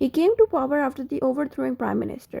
He came to power after the overthrowing prime minister।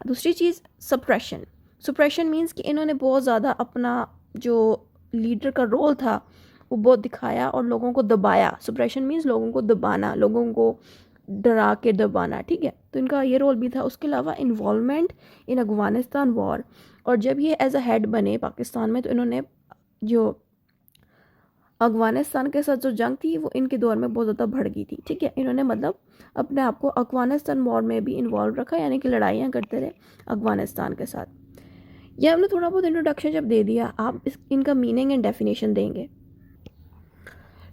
دوسری چیز separation means کہ انہوں نے بہت زیادہ اپنا جو لیڈر کا رول تھا وہ بہت دکھایا اور لوگوں کو دبایا. سپریشن مینس لوگوں کو دبانا, لوگوں کو ڈرا کے دبانا, ٹھیک ہے, تو ان کا یہ رول بھی تھا. اس کے علاوہ انوالومنٹ ان افغانستان وار, اور جب یہ ایز اے ہیڈ بنے پاکستان میں تو انہوں نے جو افغانستان کے ساتھ جو جنگ تھی وہ ان کے دور میں بہت زیادہ بڑھ گئی تھی, ٹھیک ہے. انہوں نے مطلب اپنے آپ کو افغانستان وار میں بھی انوالو رکھا, یعنی کہ لڑائیاں کرتے رہے افغانستان کے ساتھ. یہ ہم نے تھوڑا بہت انٹروڈکشن جب دے دیا, آپ ان کا میننگ اینڈ ڈیفینیشن دیں گے.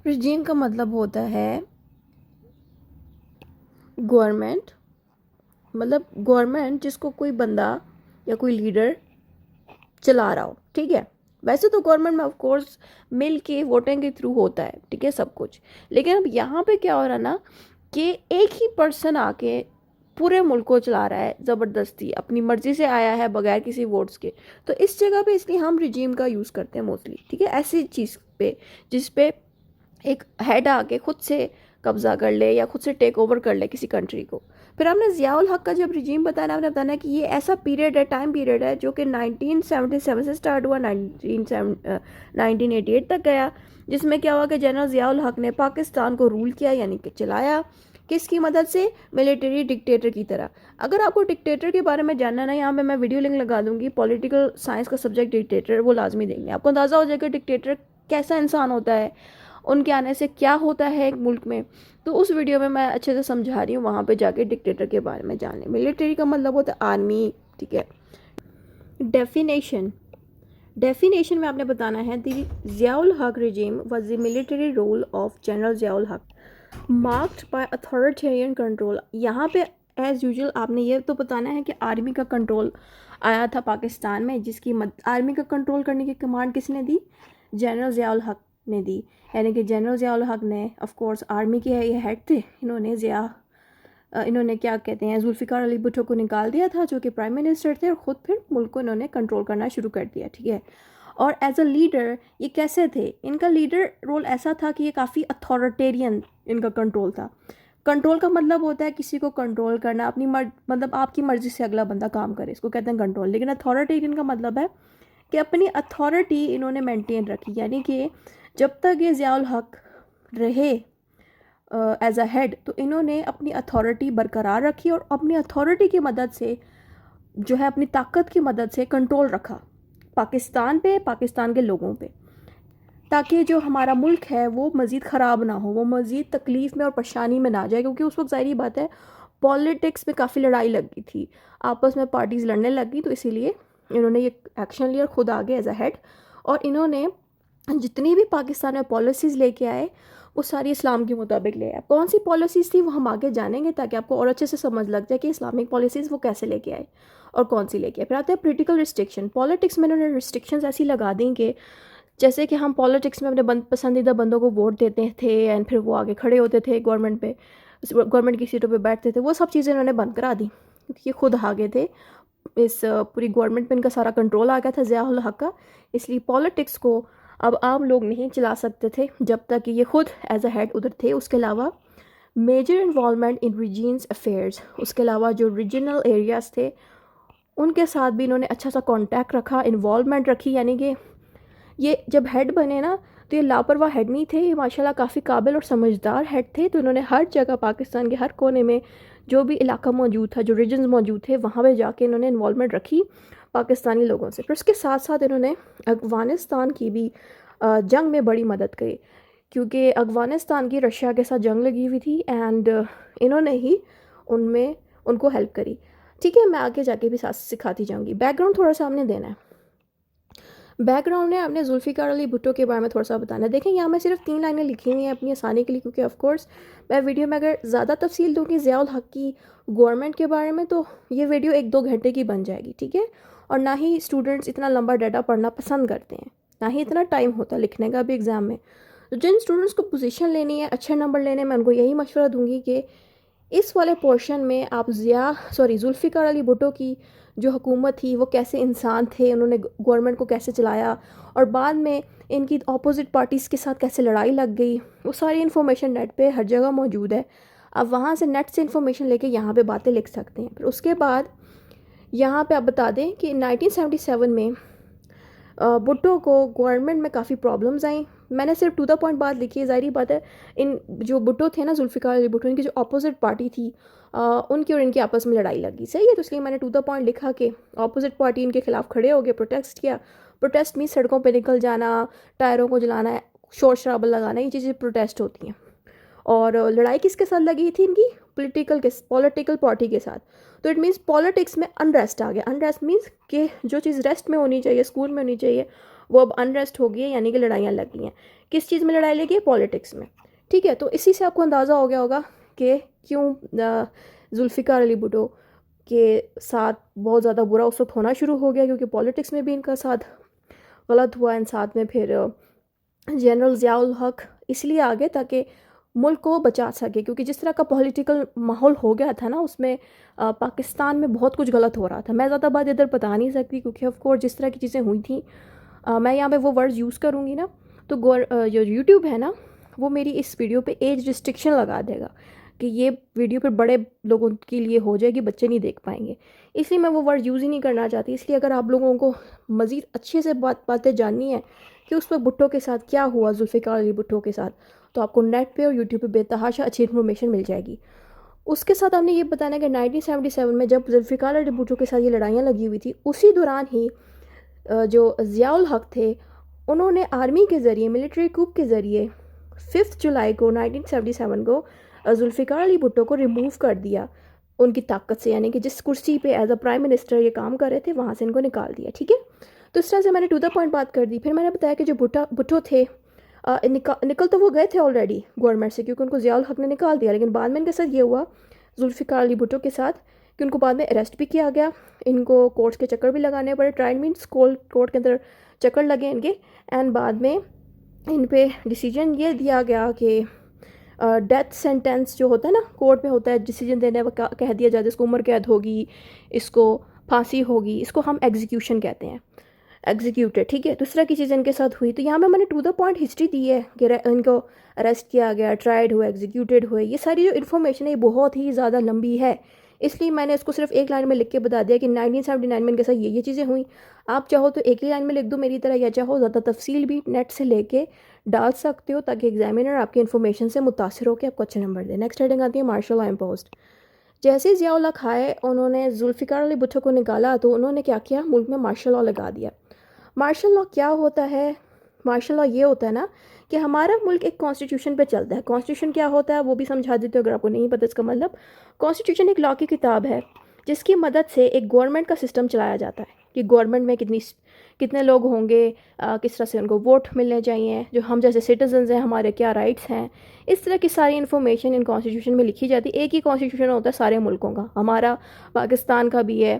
رجیم کا مطلب ہوتا ہے گورنمنٹ, مطلب گورنمنٹ جس کو کوئی بندہ یا کوئی لیڈر چلا رہا ہو, ٹھیک ہے. ویسے تو گورنمنٹ میں آف کورس مل کے ووٹنگ کے تھرو ہوتا ہے, ٹھیک ہے, سب کچھ. لیکن اب یہاں پہ کیا ہو رہا نا کہ ایک ہی پرسن آ کے پورے ملک کو چلا رہا ہے زبردستی, اپنی مرضی سے آیا ہے بغیر کسی ووٹس کے. تو اس جگہ پہ اس لیے ہم رجیم کا یوز کرتے ہیں موسٹلی, ٹھیک ہے, ایسی چیز پہ جس پہ ایک ہیڈ آ کے خود سے قبضہ کر لے یا خود سے ٹیک اوور کر لے کسی کنٹری کو. پھر ہم نے ضیاء الحق کا جب رجیم بتایا, ہم نے بتانا کہ یہ ایسا پیریڈ ہے, ٹائم پیریڈ ہے جو کہ 1977 سے سٹارٹ ہوا, 1988 تک گیا, جس میں کیا ہوا کہ جنرل ضیاء الحق نے پاکستان کو رول کیا, یعنی کہ چلایا. کس کی مدد سے؟ ملٹری ڈکٹیٹر کی طرح. اگر آپ کو ڈکٹیٹر کے بارے میں جاننا نا, یہاں پہ میں ویڈیو لنک لگا دوں گی, پولیٹیکل سائنس کا سبجیکٹ ڈکٹیٹر, وہ لازمی دیکھیں, آپ کو اندازہ ہو جائے کہ ڈکٹیٹر کیسا انسان ہوتا ہے, ان کے آنے سے کیا ہوتا ہے ایک ملک میں. تو اس ویڈیو میں اچھے سے سمجھا رہی ہوں, وہاں پہ جا کے ڈکٹیٹر کے بارے میں جان لیں. ملٹری کا مطلب ہوتا ہے آرمی, ٹھیک ہے. ڈیفینیشن میں آپ نے بتانا ہے the Zia ul-Haq regime was the military rule of general Zia ul-Haq marked by authoritarian control. یہاں پہ ایز یوزول آپ نے یہ تو بتانا ہے کہ آرمی کا کنٹرول آیا تھا پاکستان میں, جس کی آرمی کا کنٹرول کرنے کی کمانڈ کس نے دی؟ جنرل ضیاء الحق نے دی. یعنی کہ جنرل ضیاء الحق نے آف کورس آرمی کے یہ ہیڈ تھے, انہوں نے کیا کہتے ہیں ذوالفقار علی بھٹو کو نکال دیا تھا جو کہ پرائم منسٹر تھے, اور خود پھر ملک کو انہوں نے کنٹرول کرنا شروع کر دیا, ٹھیک ہے. اور ایز اے لیڈر یہ کیسے تھے؟ ان کا لیڈر رول ایسا تھا کہ یہ کافی اتھارٹیرین ان کا کنٹرول تھا. کنٹرول کا مطلب ہوتا ہے کسی کو کنٹرول کرنا, اپنی مطلب آپ کی مرضی سے اگلا بندہ کام کرے, اس کو کہتے ہیں کنٹرول. لیکن اتھارٹیرین کا مطلب ہے کہ اپنی اتھارٹی انہوں نے مینٹین رکھی, یعنی کہ جب تک یہ ضیاء الحق رہے ایز اے ہیڈ تو انہوں نے اپنی اتھارٹی برقرار رکھی, اور اپنی اتھارٹی کی مدد سے جو ہے اپنی طاقت کی مدد سے کنٹرول رکھا پاکستان پہ, پاکستان کے لوگوں پہ, تاکہ جو ہمارا ملک ہے وہ مزید خراب نہ ہو, وہ مزید تکلیف میں اور پریشانی میں نہ جائے. کیونکہ اس وقت ظاہری بات ہے پالیٹکس میں کافی لڑائی لگ گئی تھی, آپس میں پارٹیز لڑنے لگ گئی, تو اسی لیے انہوں نے یہ ایکشن لیا خود آگے ایز اے ہیڈ. اور انہوں نے جتنی بھی پاکستان میں پالیسیز لے کے آئے وہ ساری اسلام کے مطابق لے آئے. کون سی پالیسیز تھی وہ ہم آگے جانیں گے, تاکہ آپ کو اور اچھے سے سمجھ لگ جائے کہ اسلامک پالیسیز وہ کیسے لے کے آئے اور کون سی لے کے آئے. پھر آتے ہیں پولیٹیکل ریسٹرکشن. پالیٹکس میں انہوں نے ریسٹرکشنز ایسی لگا دیں کہ جیسے کہ ہم پالیٹکس میں اپنے پسندیدہ بندوں کو ووٹ دیتے تھے, اینڈ پھر وہ آگے کھڑے ہوتے تھے گورنمنٹ پہ, گورنمنٹ کی سیٹوں پہ بیٹھتے تھے, وہ سب چیزیں انہوں نے بند کرا دی, کیونکہ یہ خود آگے تھے, اس پوری گورنمنٹ پہ ان کا سارا کنٹرول آ گیا تھا ضیاء الحق کا. اس لیے پالیٹکس کو اب عام لوگ نہیں چلا سکتے تھے جب تک کہ یہ خود ایز اے ہیڈ ادھر تھے. اس کے علاوہ میجر انوالومنٹ ان ریجینز افیئرز, اس کے علاوہ جو ریجنل ایریاز تھے ان کے ساتھ بھی انہوں نے اچھا سا کانٹیکٹ رکھا, انوالومنٹ رکھی. یعنی کہ یہ جب ہیڈ بنے نا تو یہ لاپرواہ ہیڈ نہیں تھے, یہ ماشاءاللہ کافی قابل اور سمجھدار ہیڈ تھے. تو انہوں نے ہر جگہ پاکستان کے ہر کونے میں جو بھی علاقہ موجود تھا, جو ریجنز موجود تھے, وہاں پہ جا کے انہوں نے انوالومنٹ رکھی پاکستانی لوگوں سے. پھر اس کے ساتھ ساتھ انہوں نے افغانستان کی بھی جنگ میں بڑی مدد کی, کیونکہ افغانستان کی رشیا کے ساتھ جنگ لگی ہوئی تھی, اینڈ انہوں نے ہی ان کو ہیلپ کری. ٹھیک ہے, میں آگے جا کے بھی ساتھ سکھاتی جاؤں گی. بیک گراؤنڈ تھوڑا سا ہم نے دینا ہے. بیک گراؤنڈ نے ہم نے ذوالفقار علی بھٹو کے بارے میں تھوڑا سا بتانا ہے. دیکھیں یہاں میں صرف 3 لائنیں لکھی ہوئی ہیں اپنی آسانی کے لیے, کیونکہ آف کورس میں ویڈیو میں اگر زیادہ تفصیل دوں گی ضیاء الحق کی گورنمنٹ کے بارے میں تو یہ ویڈیو 1-2 گھنٹے کی بن جائے گی, ٹھیک ہے. اور نہ ہی اسٹوڈنٹس اتنا لمبا ڈیٹا پڑھنا پسند کرتے ہیں, نہ ہی اتنا ٹائم ہوتا لکھنے کا بھی ایگزام میں. تو جن اسٹوڈنٹس کو پوزیشن لینی ہے, اچھے نمبر لینے میں, ان کو یہی مشورہ دوں گی کہ اس والے پورشن میں آپ ذوالفقار علی بھٹو کی جو حکومت تھی وہ کیسے انسان تھے, انہوں نے گورنمنٹ کو کیسے چلایا, اور بعد میں ان کی اپوزٹ پارٹیز کے ساتھ کیسے لڑائی لگ گئی, وہ ساری انفارمیشن نیٹ پہ ہر جگہ موجود ہے. آپ وہاں سے نیٹ سے انفارمیشن لے کے یہاں پہ باتیں لکھ سکتے ہیں. پھر اس کے بعد یہاں پہ آپ بتا دیں کہ 1977 میں بھٹو کو گورنمنٹ میں کافی پرابلمز آئیں. میں نے صرف ٹو دا پوائنٹ بات لکھی ہے. ظاہری بات ہے ان جو بھٹو تھے نا, ذوالفقار علی بھٹو, ان کی جو اپوزٹ پارٹی تھی ان کی اور ان کی آپس میں لڑائی لگی. صحیح ہے, تو اس لیے میں نے ٹو دا پوائنٹ لکھا کہ اپوزٹ پارٹی ان کے خلاف کھڑے ہو گئے, پروٹیسٹ کیا. پروٹیسٹ میں سڑکوں پہ نکل جانا, ٹائروں کو جلانا, شور شرابہ لگانا, یہ چیزیں پروٹیسٹ ہوتی ہیں. اور لڑائی کس کے ساتھ لگی تھی ان کی؟ پولیٹیکل پارٹی کے ساتھ. تو اٹ مینس پالیٹکس میں انریسٹ آ گیا. انریسٹ مینس کہ جو چیز ریسٹ میں ہونی چاہیے, اسکول میں ہونی چاہیے, وہ اب انریسٹ ہو گئی ہے, یعنی کہ لڑائیاں لگ گئی ہیں. کس چیز میں لڑائی لگی ہے؟ پالیٹکس میں. ٹھیک ہے, تو اسی سے آپ کو اندازہ ہو گیا ہوگا کہ کیوں ذوالفقار علی بھٹو کے ساتھ بہت زیادہ برا اس وقت ہونا شروع ہو گیا, کیونکہ پالیٹکس میں بھی ان کا ساتھ غلط ہوا. ان ساتھ میں پھر جنرل ضیاء الحق اس لیے آگے تاکہ ملک کو بچا سکے, کیونکہ جس طرح کا پولیٹیکل ماحول ہو گیا تھا نا, اس میں پاکستان میں بہت کچھ غلط ہو رہا تھا. میں زیادہ بات ادھر بتا نہیں سکتی کیونکہ آف کورس جس طرح کی چیزیں ہوئی تھیں میں یہاں پہ وہ ورڈز یوز کروں گی نا, تو جو یوٹیوب ہے نا, وہ میری اس ویڈیو پہ ایج ریسٹرکشن لگا دے گا کہ یہ ویڈیو پہ بڑے لوگوں کے لیے ہو جائے گی, بچے نہیں دیکھ پائیں گے. اس لیے میں وہ ورڈ یوز ہی نہیں کرنا چاہتی. اس لیے اگر آپ لوگوں کو مزید اچھے سے باتیں جاننی ہیں کہ اس وقت بھٹو کے ساتھ کیا ہوا, ذوالفقار علی بھٹو کے ساتھ, تو آپ کو نیٹ پہ اور یوٹیوب پہ بے تحاشا اچھی انفارمیشن مل جائے گی. اس کے ساتھ ہم نے یہ بتانا ہے کہ 1977 میں جب ذوالفقار علی بھٹو کے ساتھ یہ لڑائیاں لگی ہوئی تھی, اسی دوران ہی جو ضیاء الحق تھے انہوں نے آرمی کے ذریعے, ملٹری کوپ کے ذریعے 5 جولائی کو 1977 کو ذوالفقار علی بھٹو کو ریموو کر دیا ان کی طاقت سے, یعنی کہ جس کرسی پہ ایز اے پرائم منسٹر یہ کام کر رہے تھے وہاں سے ان کو نکال دیا. ٹھیک ہے, تو اس طرح سے میں نے ٹو دا پوائنٹ بات کر دی. پھر میں نے بتایا کہ جو بھٹو تھے نکل تو وہ گئے تھے آلریڈی گورنمنٹ سے, کیونکہ ان کو ضیاء الحق نے نکال دیا, لیکن بعد میں ان کے ساتھ یہ ہوا ذوالفقار علی بھٹو کے ساتھ کہ ان کو بعد میں اریسٹ بھی کیا گیا, ان کو کورٹس کے چکر بھی لگانے پڑے. ٹرائل مینس کورٹ کے اندر چکر لگے ان کے, اینڈ بعد میں ان پہ ڈیسیجن یہ دیا گیا کہ ڈیتھ سینٹینس جو ہوتا ہے نا کورٹ میں ہوتا ہے, ڈیسیجن دینے کہہ دیا جاتا ہے اس کو عمر قید ہوگی, اس کو پھانسی ہوگی, اس کو ہم ایگزیکیوشن کہتے ہیں, ایگزیکیوٹیڈ. ٹھیک ہے, تو اس طرح کی چیز ان کے ساتھ ہوئی. تو یہاں میں نے ٹو دا پوائنٹ ہسٹری دی ہے کہ ان کو اریسٹ کیا گیا, ٹرائڈ ہوئے, ایگزیکیوٹیڈ ہوئے. یہ ساری جو انفارمیشن ہے یہ بہت ہی زیادہ لمبی ہے, اس لیے میں نے اس کو صرف ایک لائن میں لکھ کے بتا دیا کہ 1979 میں ان کے ساتھ یہ چیزیں ہوئیں. آپ چاہو تو ایک ہی لائن میں لکھ دو میری طرح, یا چاہو زیادہ تفصیل بھی نیٹ سے لے کے ڈال سکتے ہو تاکہ ایگزامینر آپ کی انفارمیشن سے متاثر ہو کے آپ کو اچھے نمبر دیں. نیکسٹ ہیڈنگ آتی ہے مارشل لا امپوزڈ. جیسے ضیاء الحق آئے, انہوں نے ذوالفقار علی بھٹو کو نکالا, تو انہوں نے کیا کیا, ملک میں مارشل لا لگا دیا. مارشل لا کیا ہوتا ہے؟ مارشل لا یہ ہوتا ہے نا کہ ہمارا ملک ایک کانسٹیٹیوشن پہ چلتا ہے. کانسٹیٹیوشن کیا ہوتا ہے وہ بھی سمجھا دیتے ہو اگر آپ کو نہیں پتہ اس کا مطلب. کانسٹیٹیوشن ایک لا کی کتاب ہے جس کی مدد سے ایک گورنمنٹ کا سسٹم چلایا جاتا ہے کہ گورنمنٹ میں کتنے لوگ ہوں گے, کس طرح سے ان کو ووٹ ملنے چاہیے, جو ہم جیسے سٹیزنز ہیں ہمارے کیا رائٹس ہیں, اس طرح کی ساری انفارمیشن ان کانسٹیٹیوشن میں لکھی جاتی ہے. ایک ہی کانسٹیٹیوشن ہوتا ہے سارے ملکوں کا, ہمارا پاکستان کا بھی ہے,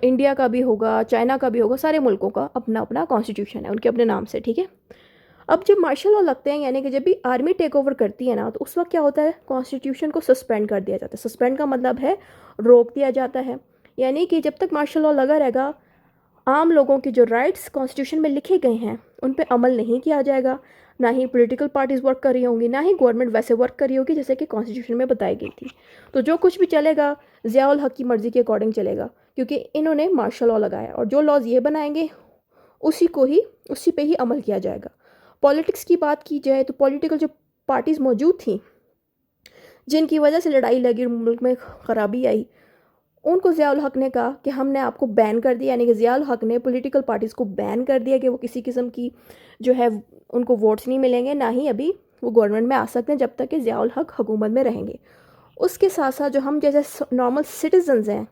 انڈیا کا بھی ہوگا, چائنا کا بھی ہوگا, سارے ملکوں کا اپنا اپنا کانسٹیٹیوشن ہے ان کے اپنے نام سے. ٹھیک ہے, اب جب مارشل لا لگتے ہیں یعنی کہ جب بھی آرمی ٹیک اوور کرتی ہے نا, تو اس وقت کیا ہوتا ہے, کانسٹیٹیوشن کو سسپینڈ کر دیا جاتا ہے. سسپینڈ کا مطلب ہے روک دیا جاتا ہے, یعنی کہ جب تک مارشل لا لگا رہے گا عام لوگوں کے جو رائٹس کانسٹیٹیوشن میں لکھے گئے ہیں ان پہ عمل نہیں کیا جائے گا. نہ ہی پولیٹیکل پارٹیز ورک کر رہی ہوں گی, نہ ہی گورنمنٹ ویسے ورک کر رہی ہوگی جیسے کہ کانسٹیٹیوشن میں بتائی گئی تھی. تو جو کچھ بھی چلے گا ضیاء الحق کی مرضی کے اکارڈنگ چلے گا, کیونکہ انہوں نے مارشل لا لگایا, اور جو لاز یہ بنائیں گے اسی پہ ہی عمل کیا جائے گا. پالیٹکس کی بات کی جائے تو پولیٹیکل جو پارٹیز موجود تھیں جن کی وجہ سے لڑائی لگی اور ملک میں خرابی آئی, ان کو ضیاء الحق نے کہا کہ ہم نے آپ کو بین کر دیا, یعنی کہ ضیاء الحق نے پولیٹیکل پارٹیز کو بین کر دیا کہ وہ کسی قسم کی جو ہے ان کو ووٹس نہیں ملیں گے, نہ ہی ابھی وہ گورنمنٹ میں آ سکتے ہیں جب تک کہ ضیاء الحق حکومت میں رہیں گے. اس کے ساتھ ساتھ جو ہم جیسے نارمل سٹیزنز ہیں,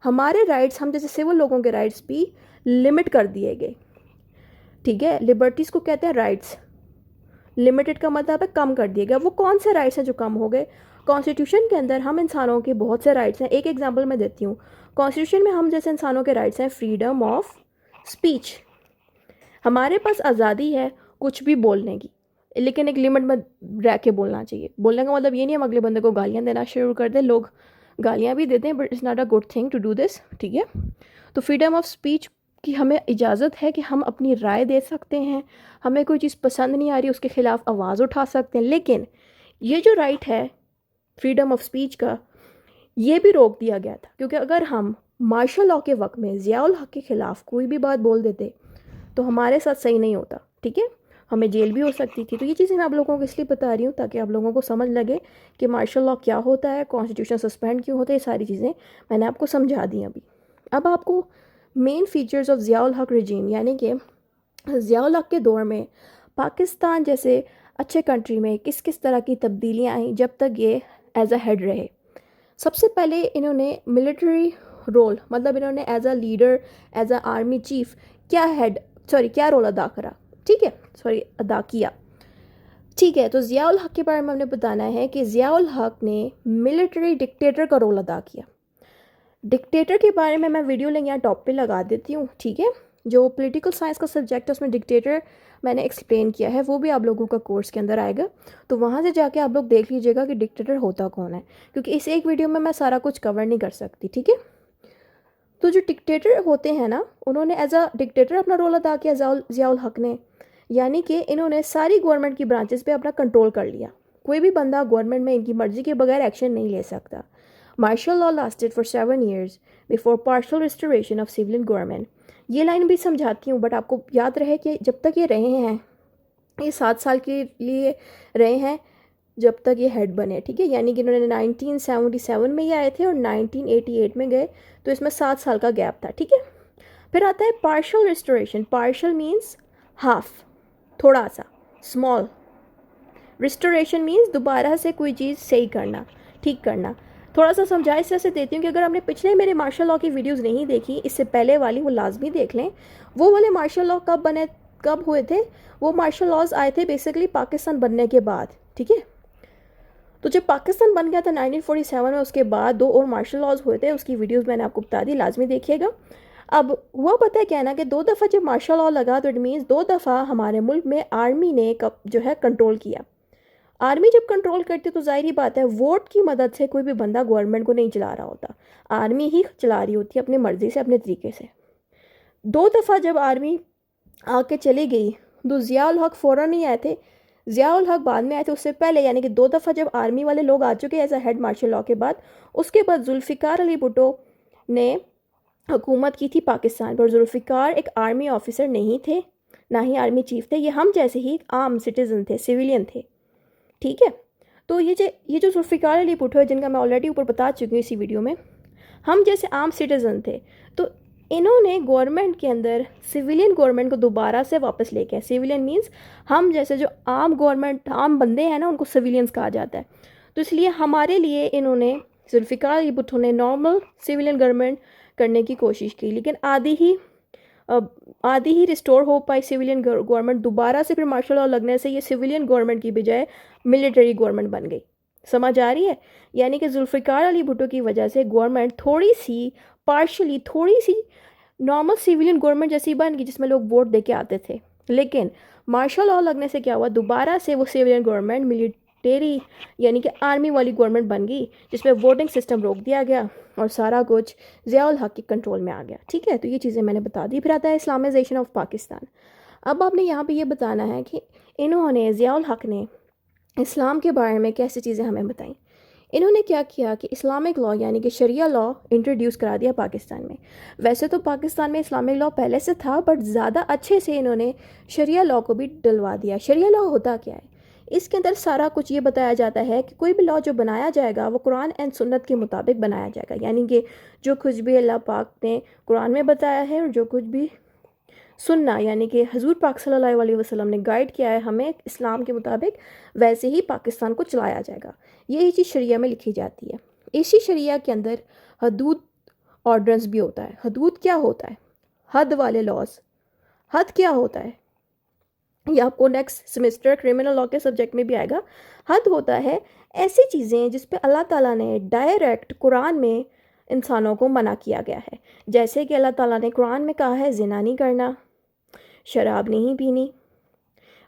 ہمارے رائٹس, ہم جیسے سول لوگوں کے رائٹس بھی لمٹ کر دیے گئے. ٹھیک ہے, لبرٹیز کو کہتے ہیں رائٹس, لمیٹڈ کا مطلب ہے کم کر دیے گا. وہ کون سے رائٹس ہیں جو کم ہو گئے؟ کانسٹیٹیوشن کے اندر ہم انسانوں کے بہت سے رائٹس ہیں. ایک ایگزامپل میں دیتی ہوں. کانسٹیٹیوشن میں ہم جیسے انسانوں کے رائٹس ہیں فریڈم آف اسپیچ, ہمارے پاس آزادی ہے کچھ بھی بولنے کی, لیکن ایک لمٹ میں رہ کے بولنا چاہیے. بولنے کا مطلب یہ نہیں ہم اگلے بندے کو گالیاں دینا شروع کر دیں. لوگ گالیاں بھی دیتے ہیں but it's not a good thing to do this. ٹھیک ہے, تو فریڈم آف اسپیچ کی ہمیں اجازت ہے کہ ہم اپنی رائے دے سکتے ہیں, ہمیں کوئی چیز پسند نہیں آ رہی اس کے خلاف آواز اٹھا سکتے ہیں. لیکن یہ جو رائٹ ہے فریڈم آف اسپیچ کا, یہ بھی روک دیا گیا تھا, کیونکہ اگر ہم مارشل لاء کے وقت میں ضیاء الحق کے خلاف کوئی بھی بات بول دیتے تو ہمارے ساتھ صحیح نہیں ہوتا، ٹھیک ہے، ہمیں جیل بھی ہو سکتی تھی. تو یہ چیزیں میں آپ لوگوں کو اس لیے بتا رہی ہوں تاکہ آپ لوگوں کو سمجھ لگے کہ مارشل لاء کیا ہوتا ہے، کانسٹیٹیوشن سسپینڈ کیوں ہوتا ہے، یہ ساری چیزیں میں نے آپ کو سمجھا دی ابھی. اب آپ کو main features of Zia ul-Haq رجیم، یعنی کہ ضیاء الحق کے دور میں پاکستان جیسے اچھے کنٹری میں کس کس طرح کی تبدیلیاں آئیں جب تک یہ ایز اے ہیڈ رہے. سب سے پہلے انہوں نے ملٹری رول، مطلب انہوں نے as a leader, as A army chief کیا رول ادا کیا. ٹھیک ہے، تو ضیاء الحق کے بارے میں ہم نے بتانا ہے کہ ضیاء الحق نے ملٹری ڈکٹیٹر کا رول ادا کیا. ڈکٹیٹر کے بارے میں ویڈیو لنک یہاں ٹاپ پہ لگا دیتی ہوں، ٹھیک ہے. جو پولیٹیکل سائنس کا سبجیکٹ ہے اس میں ڈکٹیٹر میں نے ایکسپلین کیا ہے، وہ بھی آپ لوگوں کا کورس کے اندر آئے گا، تو وہاں سے جا کے آپ لوگ دیکھ لیجیے گا کہ ڈکٹیٹر ہوتا کون ہے، کیونکہ اس ایک ویڈیو میں سارا کچھ کور نہیں کر سکتی، ٹھیک ہے. تو جو ڈکٹیٹر ہوتے ہیں نا، انہوں نے ایز اے ڈکٹیٹر اپنا رول ادا کیا ضیاء الحق نے، یعنی کہ انہوں نے ساری گورنمنٹ کی برانچز پہ اپنا کنٹرول کر لیا. کوئی بھی بندہ گورنمنٹ میں ان کی مرضی کے بغیر ایکشن نہیں لے سکتا. Martial law lasted for 7 years before partial restoration of civilian government. یہ لائن بھی سمجھاتی ہوں، بٹ آپ کو یاد رہے کہ جب تک یہ رہے ہیں، یہ 7 سال کے لیے رہے ہیں جب تک یہ ہیڈ بنے، ٹھیک ہے. یعنی کہ انہوں نے 1977 میں ہی آئے تھے اور 1988 میں گئے، تو اس میں 7 سال کا گیپ تھا، ٹھیک ہے. پھر آتا ہے partial restoration. Partial means half, تھوڑا سا، اسمال. ریسٹوریشن مینس دوبارہ سے کوئی چیز صحیح کرنا، ٹھیک کرنا. تھوڑا سا سمجھا اس طرح سے دیتی ہوں کہ اگر آپ نے پچھلے میرے مارشل لاء کی ویڈیوز نہیں دیکھی، اس سے پہلے والی وہ لازمی دیکھ لیں. وہ والے مارشل لاء کب ہوئے تھے؟ وہ مارشل لاز آئے تھے بیسیکلی پاکستان بننے کے بعد، ٹھیک ہے. تو جب پاکستان بن گیا تھا 1947 میں، اس کے بعد 2 اور مارشل لاز ہوئے تھے، اس کی ویڈیوز میں نے آپ کو بتا دی، لازمی دیکھیے گا. اب ہوا پتہ ہے کیا نا کہ 2 دفعہ جب مارشل لاء لگا تو اٹ مینس 2 دفعہ ہمارے ملک میں آرمی نے جو ہے کنٹرول کیا. آرمی جب کنٹرول کرتی تو ظاہری بات ہے ووٹ کی مدد سے کوئی بھی بندہ گورنمنٹ کو نہیں چلا رہا ہوتا، آرمی ہی چلا رہی ہوتی ہے اپنی مرضی سے، اپنے طریقے سے. 2 دفعہ جب آرمی آ کے چلی گئی تو ضیاء الحق فوراً نہیں آئے تھے، ضیاء الحق بعد میں آئے تھے، اس سے پہلے یعنی کہ 2 دفعہ جب آرمی والے لوگ آ چکے as a head martial law کے بعد، اس کے بعد ذوالفقار علی بھٹو نے حکومت کی تھی پاکستان پر. ذوالفقار ایک آرمی آفیسر نہیں تھے، نہ ہی آرمی چیف تھے، یہ ہم جیسے ہی عام سٹیزن تھے، سویلین تھے، ٹھیک ہے. تو یہ جو ذوالفقار علی بھٹو ہے، جن کا میں آلریڈی اوپر بتا چکی ہوں اسی ویڈیو میں، ہم جیسے عام سٹیزن تھے، تو انہوں نے گورنمنٹ کے اندر سویلین گورنمنٹ کو دوبارہ سے واپس لے کے، سویلین مینس ہم جیسے جو عام بندے ہیں نا، ان کو سویلینز کہا جاتا ہے. تو اس لیے ہمارے لیے انہوں نے، ذوالفقار علی بھٹو نے نارمل سویلین گورنمنٹ کرنے کی کوشش کی، لیکن آدھی ہی ریسٹور ہو پائی سویلین گورنمنٹ. دوبارہ سے پھر مارشل لاء لگنے سے یہ سویلین گورنمنٹ کی بجائے ملٹری گورنمنٹ بن گئی. سمجھ آ رہی ہے؟ یعنی کہ ذوالفقار علی بھٹو کی وجہ سے گورنمنٹ تھوڑی سی نارمل سویلین گورنمنٹ جیسی بن گئی، جس میں لوگ ووٹ دے کے آتے تھے. لیکن مارشل لاء لگنے سے کیا ہوا، دوبارہ سے وہ سویلین گورنمنٹ ملٹری یعنی کہ آرمی والی گورنمنٹ بن گئی، جس میں ووٹنگ سسٹم روک دیا گیا اور سارا کچھ ضیاء الحق کے کنٹرول میں آ گیا، ٹھیک ہے. تو یہ چیزیں میں نے بتا دی. پھر آتا ہے اسلامائزیشن آف پاکستان. اب آپ نے یہاں پہ یہ بتانا ہے کہ انہوں نے، ضیاء الحق نے اسلام کے بارے میں کیسی چیزیں ہمیں بتائیں. انہوں نے کیا کیا کہ اسلامک لاء یعنی کہ شریعہ لاء انٹروڈیوس کرا دیا پاکستان میں. ویسے تو پاکستان میں اسلامک لاء پہلے سے تھا، بٹ زیادہ اچھے سے انہوں نے شریعہ لاء کو بھی ڈلوا دیا. شریعہ لاء ہوتا کیا ہے؟ اس کے اندر سارا کچھ یہ بتایا جاتا ہے کہ کوئی بھی لاء جو بنایا جائے گا وہ قرآن اینڈ سنت کے مطابق بنایا جائے گا. یعنی کہ جو کچھ بھی اللہ پاک نے قرآن میں بتایا ہے اور جو کچھ بھی سننا یعنی کہ حضور پاک صلی اللہ علیہ وسلم نے گائیڈ کیا ہے ہمیں اسلام کے مطابق، ویسے ہی پاکستان کو چلایا جائے گا. یہی چیز شریعہ میں لکھی جاتی ہے. اسی شریعہ کے اندر حدود آرڈرنس بھی ہوتا ہے. حدود کیا ہوتا ہے؟ حد والے لاز. حد کیا ہوتا ہے؟ یہ آپ کو نیکسٹ سیمسٹر کرمنل لاء کے سبجیکٹ میں بھی آئے گا. حد ہوتا ہے ایسی چیزیں جس پہ اللہ تعالیٰ نے ڈائریکٹ قرآن میں انسانوں کو منع کیا گیا ہے. جیسے کہ اللہ تعالیٰ نے قرآن میں کہا ہے زنا نہیں کرنا، شراب نہیں پینی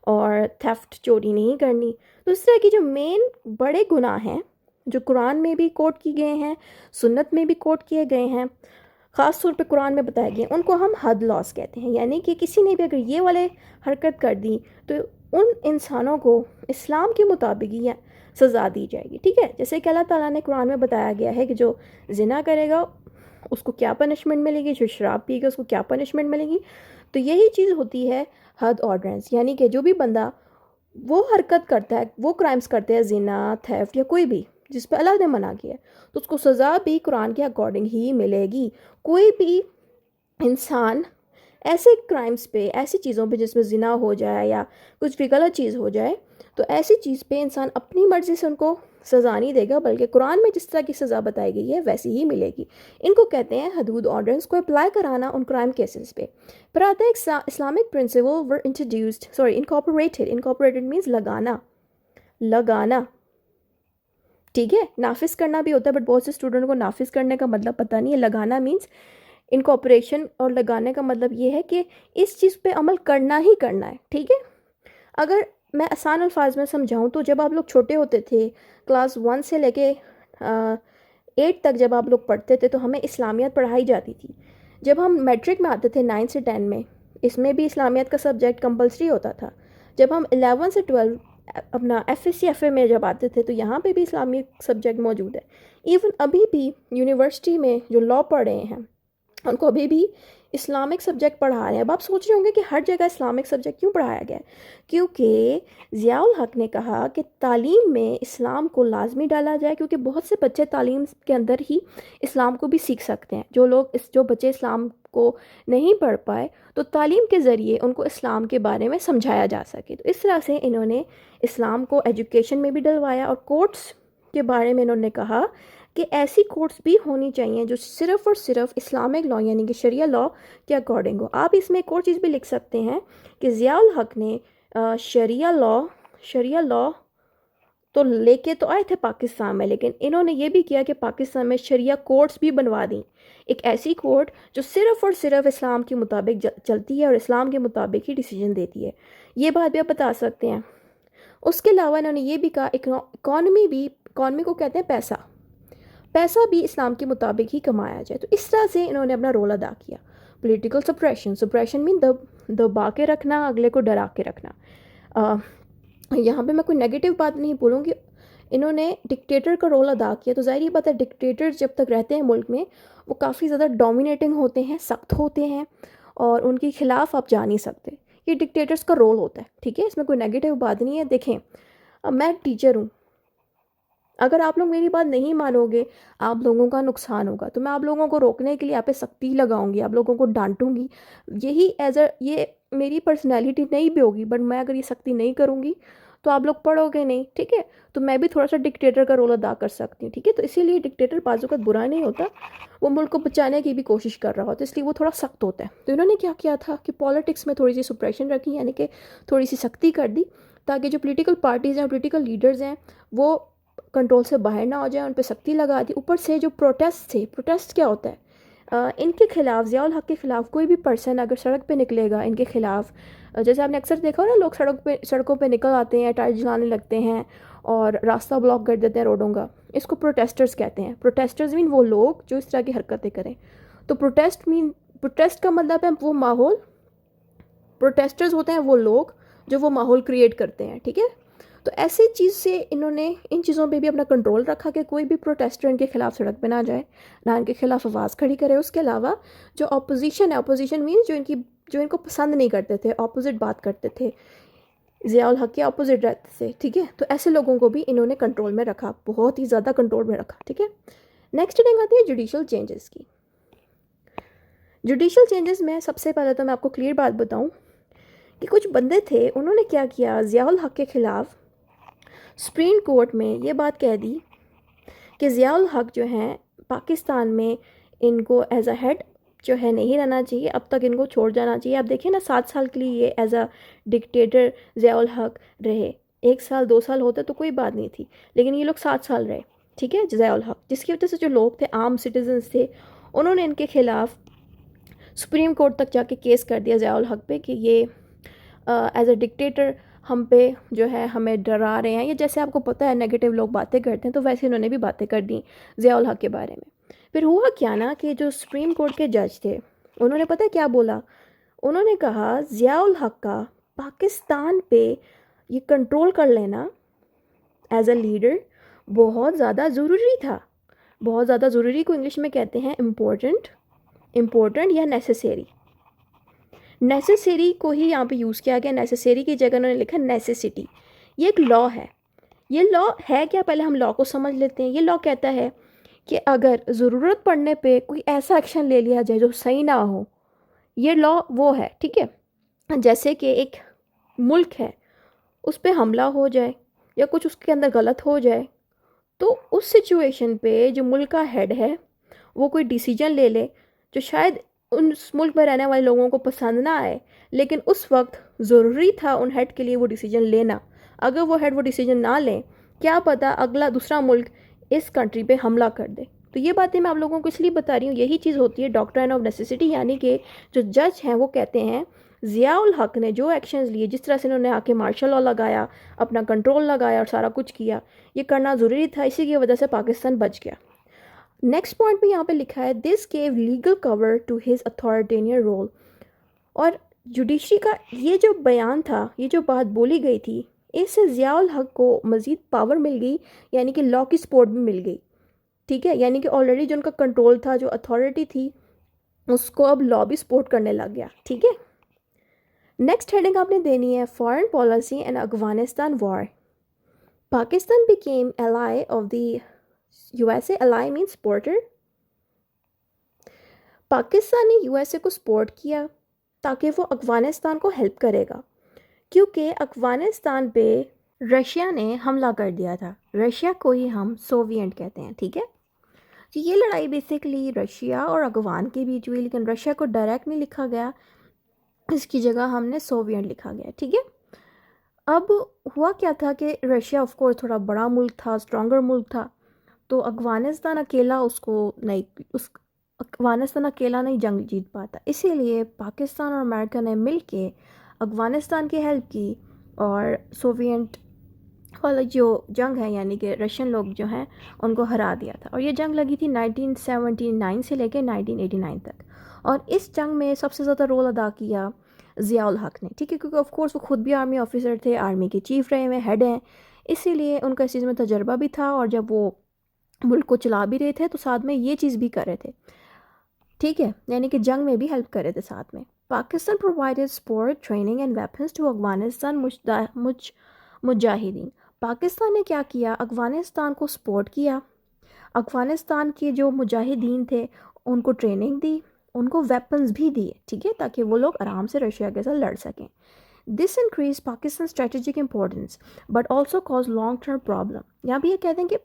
اور تھیفٹ چوری نہیں کرنی. تو اس طرح کی جو مین بڑے گناہ ہیں جو قرآن میں بھی کوٹ کی گئے ہیں، سنت میں بھی کوٹ کیے گئے ہیں، خاص طور پہ قرآن میں بتائے گئے، ان کو ہم حد لاس کہتے ہیں. یعنی کہ کسی نے بھی اگر یہ والے حرکت کر دی تو ان انسانوں کو اسلام کے مطابق ہی سزا دی جائے گی، ٹھیک ہے. جیسے کہ اللہ تعالیٰ نے قرآن میں بتایا گیا ہے کہ جو زنا کرے گا اس کو کیا پنشمنٹ ملے گی، جو شراب پی گا اس کو کیا پنشمنٹ ملے گی. تو یہی چیز ہوتی ہے حد آرڈیننس، یعنی کہ جو بھی بندہ وہ حرکت کرتا ہے، وہ کرائمز کرتے ہیں، زنا، تھیفٹ یا کوئی بھی جس پہ اللہ نے منع کیا ہے، تو اس کو سزا بھی قرآن کے اکارڈنگ ہی ملے گی. کوئی بھی انسان ایسے کرائمز پہ، ایسی چیزوں پہ جس میں زنا ہو جائے یا کچھ بھی غلط چیز ہو جائے، تو ایسی چیز پہ انسان اپنی مرضی سے ان کو سزا نہیں دے گا، بلکہ قرآن میں جس طرح کی سزا بتائی گئی ہے ویسی ہی ملے گی. ان کو کہتے ہیں حدود آرڈرنس کو اپلائی کرانا ان کرائم کیسز پہ. پھر آتا ہے اسلامک پرنسپل ور انٹروڈیوسڈ انکارپوریٹڈ مینس لگانا. ٹھیک ہے، نافذ کرنا بھی ہوتا ہے، بٹ بہت سے اسٹوڈنٹ کو نافذ کرنے کا مطلب پتہ نہیں ہے. لگانا مینس انکارپوریشن، اور لگانے کا مطلب یہ ہے کہ اس چیز پہ عمل کرنا ہی کرنا ہے. ٹھیک ہے، اگر میں آسان الفاظ میں سمجھاؤں تو جب آپ لوگ چھوٹے ہوتے تھے، کلاس 1 سے لے کے 8 تک جب آپ لوگ پڑھتے تھے تو ہمیں اسلامیات پڑھائی جاتی تھی. جب ہم میٹرک میں آتے تھے 9 سے 10 میں، اس میں بھی اسلامیات کا سبجیکٹ کمپلسری ہوتا تھا. جب ہم 11 سے 12 اپنا F S C F A میں جب آتے تھے تو یہاں پہ بھی اسلامی سبجیکٹ موجود ہے. ایون ابھی بھی یونیورسٹی میں جو لاء پڑھ رہے ہیں ان کو ابھی بھی اسلامک سبجیکٹ پڑھا رہے ہیں. اب آپ سوچ رہے ہوں گے کہ ہر جگہ اسلامک سبجیکٹ کیوں پڑھایا گیا ہے؟ کیونکہ ضیاء الحق نے کہا کہ تعلیم میں اسلام کو لازمی ڈالا جائے، کیونکہ بہت سے بچے تعلیم کے اندر ہی اسلام کو بھی سیکھ سکتے ہیں. جو بچے اسلام کو نہیں پڑھ پائے تو تعلیم کے ذریعے ان کو اسلام کے بارے میں سمجھایا جا سکے. تو اس طرح سے انہوں نے اسلام کو ایجوکیشن میں بھی ڈلوایا. اور کورٹس کے بارے میں انہوں نے کہا کہ ایسی کورٹس بھی ہونی چاہیے جو صرف اور صرف اسلامک لاء یعنی کہ شریعہ لاء کے اکارڈنگ ہو. آپ اس میں ایک اور چیز بھی لکھ سکتے ہیں کہ ضیاء الحق نے شریعہ لاء تو لے کے تو آئے تھے پاکستان میں، لیکن انہوں نے یہ بھی کیا کہ پاکستان میں شریعہ کورٹس بھی بنوا دیں. ایک ایسی کورٹ جو صرف اور صرف اسلام کے مطابق چلتی ہے اور اسلام کے مطابق ہی ڈیسیجن دیتی ہے. یہ بات بھی آپ بتا سکتے ہیں. اس کے علاوہ انہوں نے یہ بھی کہا اکانومی کو کہتے ہیں پیسہ بھی اسلام کے مطابق ہی کمایا جائے. تو اس طرح سے انہوں نے اپنا رول ادا کیا. پولیٹیکل سپریشن مین دبا کے رکھنا، اگلے کو ڈرا کے رکھنا. یہاں پہ میں کوئی نیگیٹو بات نہیں بولوں گی. انہوں نے ڈکٹیٹر کا رول ادا کیا. تو ظاہر یہ بات ہے ڈکٹیٹر جب تک رہتے ہیں ملک میں وہ کافی زیادہ ڈومینیٹنگ ہوتے ہیں، سخت ہوتے ہیں، اور ان کے خلاف آپ جا نہیں سکتے. یہ ڈکٹیٹرز کا رول ہوتا ہے. ٹھیک ہے، اس میں کوئی نیگیٹو بات نہیں ہے. دیکھیں، میں ٹیچر ہوں، اگر آپ لوگ میری بات نہیں مانو گے آپ لوگوں کا نقصان ہوگا. تو میں آپ لوگوں کو روکنے کے لیے آپ پہ سختی لگاؤں گی، آپ لوگوں کو ڈانٹوں گی. یہی یہ میری پرسنالٹی نہیں بھی ہوگی، بٹ میں اگر یہ سختی نہیں کروں گی تو آپ لوگ پڑھو گے نہیں. ٹھیک ہے، تو میں بھی تھوڑا سا ڈکٹیٹر کا رول ادا کر سکتی ہوں. ٹھیک ہے، تو اسی لیے ڈکٹیٹر بعض اوقات برا نہیں ہوتا، وہ ملک کو بچانے کی بھی کوشش کر رہا ہوتا ہے، اس لیے وہ تھوڑا سخت ہوتا ہے. تو انہوں نے کیا کیا تھا کہ پالیٹکس میں تھوڑی سی سپریشن رکھی، یعنی کہ تھوڑی سی سختی کر دی تاکہ جو پولیٹیکل پارٹیز ہیں، پولیٹیکل لیڈرز ہیں، وہ کنٹرول سے باہر نہ ہو جائیں. ان پہ سختی لگا دی. اوپر سے جو پروٹیسٹ کیا ہوتا ہے، ان کے خلاف، ضیاء الحق کے خلاف کوئی بھی پرسن اگر سڑک پہ نکلے گا ان کے خلاف، جیسے آپ نے اکثر دیکھا ہو نا، لوگ سڑکوں پہ نکل آتے ہیں، ٹائر جلانے لگتے ہیں اور راستہ بلاک کر دیتے ہیں روڈوں کا. اس کو پروٹیسٹرز کہتے ہیں. پروٹیسٹرز مین وہ لوگ جو اس طرح کی حرکتیں کریں. تو پروٹیسٹ کا مطلب ہے وہ ماحول، پروٹیسٹرز ہوتے ہیں وہ لوگ جو وہ ماحول کریٹ کرتے ہیں. ٹھیک ہے، تو ایسی چیز سے انہوں نے ان چیزوں پہ بھی اپنا کنٹرول رکھا کہ کوئی بھی پروٹیسٹر ان کے خلاف سڑک پہ نہ جائے، نہ ان کے خلاف آواز کھڑی کرے. اس کے علاوہ جو اپوزیشن ہے، اپوزیشن مینس جو ان کو پسند نہیں کرتے تھے، اپوزٹ بات کرتے تھے، ضیاء الحق کے اپوزٹ رہتے تھے. ٹھیک ہے، تو ایسے لوگوں کو بھی انہوں نے کنٹرول میں رکھا، بہت ہی زیادہ کنٹرول میں رکھا. ٹھیک ہے، نیکسٹ ہیڈنگ آتی ہے جوڈیشل چینجز کی. جوڈیشل چینجز میں سب سے پہلے تو میں آپ کو کلیئر بات بتاؤں کہ کچھ بندے تھے، انہوں نے کیا کیا، ضیاء الحق کے خلاف سپریم کورٹ میں یہ بات کہہ دی کہ ضیاء الحق جو ہیں پاکستان میں ان کو ایز اے ہیڈ جو ہے نہیں رہنا چاہیے، اب تک ان کو چھوڑ جانا چاہیے. آپ دیکھیں نا 7 سال کے لیے یہ ایز اے ڈکٹیٹر ضیاء الحق رہے. 1 سال 2 سال ہوتا تو کوئی بات نہیں تھی، لیکن یہ لوگ 7 سال رہے. ٹھیک ہے، ضیاء الحق، جس کی وجہ سے جو لوگ تھے، عام سٹیزنز تھے، انہوں نے ان کے خلاف سپریم کورٹ تک جا کے کیس کر دیا ضیاء الحق پہ کہ یہ ایز اے ڈکٹیٹر ہم پہ جو ہے ہمیں ڈرا رہے ہیں. یا جیسے آپ کو پتہ ہے نیگیٹو لوگ باتیں کرتے ہیں، تو ویسے انہوں نے بھی باتیں کر دیں ضیاء الحق کے بارے میں. پھر ہوا کیا نا کہ جو سپریم کورٹ کے جج تھے انہوں نے پتہ کیا بولا، انہوں نے کہا ضیاء الحق کا پاکستان پہ یہ کنٹرول کر لینا ایز اے لیڈر بہت زیادہ ضروری تھا. بہت زیادہ ضروری کو انگلش میں کہتے ہیں امپورٹنٹ یا نیسیسری. نیسیسری کو ہی یہاں پہ یوز کیا گیا. نیسیسری کی جگہ انہوں نے لکھا نیسیسٹی. یہ ایک لا ہے. یہ لا ہے کیا؟ پہلے ہم لا کو سمجھ لیتے ہیں. یہ لا کہتا ہے کہ اگر ضرورت پڑنے پہ کوئی ایسا ایکشن لے لیا جائے جو صحیح نہ ہو، یہ لا وہ ہے. ٹھیک ہے، جیسے کہ ایک ملک ہے، اس پہ حملہ ہو جائے یا کچھ اس کے اندر غلط ہو جائے، تو اس سچویشن پہ جو ملک کا ہیڈ ہے وہ کوئی ڈیسیجن لے لے جو شاید اس ملک میں رہنے والے لوگوں کو پسند نہ آئے، لیکن اس وقت ضروری تھا ان ہیڈ کے لیے وہ ڈیسیجن لینا. اگر وہ ہیڈ وہ ڈیسیجن نہ لیں، کیا پتہ اگلا دوسرا ملک اس کنٹری پہ حملہ کر دے. تو یہ باتیں میں آپ لوگوں کو اس لیے بتا رہی ہوں. یہی چیز ہوتی ہے ڈاکٹرائن آف نیسیسٹی، یعنی کہ جو جج ہیں وہ کہتے ہیں ضیاء الحق نے جو ایکشنز لیے، جس طرح سے انہوں نے آ کے مارشل لا لگایا، اپنا کنٹرول لگایا اور سارا کچھ کیا، یہ کرنا ضروری تھا. اسی کی وجہ سے پاکستان بچ گیا. نیکسٹ پوائنٹ پہ یہاں پہ لکھا ہے this gave legal cover to his authoritarian rule. اور جوڈیشری کا یہ جو بیان تھا، یہ جو بات بولی گئی تھی، اس سے ضیاء الحق کو مزید پاور مل گئی، یعنی کہ لا کی سپورٹ بھی مل گئی. ٹھیک ہے، یعنی کہ آلریڈی جو ان کا کنٹرول تھا، جو اتھارٹی تھی، اس کو اب لا بھی سپورٹ کرنے لگ گیا. ٹھیک ہے، نیکسٹ ہیڈنگ آپ نے دینی ہے foreign policy and Afghanistan war. Pakistan became ally of the USA. ally means supporter. Pakistan نے USA کو سپورٹ کیا تاکہ وہ افغانستان کو ہیلپ کرے گا، کیونکہ افغانستان پہ رشیا نے حملہ کر دیا تھا. رشیا کو ہی ہم سووینٹ کہتے ہیں. ٹھیک ہے، تو یہ لڑائی بیسکلی رشیا اور افغان کے بیچ ہوئی، لیکن رشیا کو ڈائریکٹ نہیں لکھا گیا، اس کی جگہ ہم نے سووینٹ لکھا گیا. ٹھیک ہے، اب ہوا کیا تھا کہ رشیا آف کورس تھوڑا بڑا ملک تھا، اسٹرانگر ملک تھا، تو افغانستان اکیلا افغانستان اکیلا نہیں جنگ جیت پاتا. اسی لیے پاکستان اور امریکہ نے مل کے افغانستان کی ہیلپ کی اور سووینٹ والا جو جنگ ہے، یعنی کہ رشین لوگ جو ہیں، ان کو ہرا دیا تھا. اور یہ جنگ لگی تھی 1979 سے لے کے 1989 تک. اور اس جنگ میں سب سے زیادہ رول ادا کیا ضیاء الحق نے. ٹھیک ہے، کیونکہ آف کورس وہ خود بھی آرمی آفیسر تھے، آرمی کے چیف رہے ہوئے ہیڈ ہیں، اسی لیے ان کا اس چیز میں تجربہ بھی تھا. اور جب وہ ملک کو چلا بھی رہے تھے تو ساتھ میں یہ چیز بھی کر رہے تھے. ٹھیک ہے، یعنی کہ جنگ میں بھی ہیلپ کر رہے تھے ساتھ میں. Pakistan provided support, training and weapons to Afghanistan mujahideen. Pakistan نے کیا کیا؟ افغانستان کو سپورٹ کیا، افغانستان کے جو مجاہدین تھے ان کو ٹریننگ دی، ان کو ویپنز بھی دیے. ٹھیک ہے، تاکہ وہ لوگ آرام سے رشیا کے ساتھ لڑ سکیں. This increase Pakistan strategic importance but also cause long term problem. یہاں بھی یہ کہتے ہیں کہ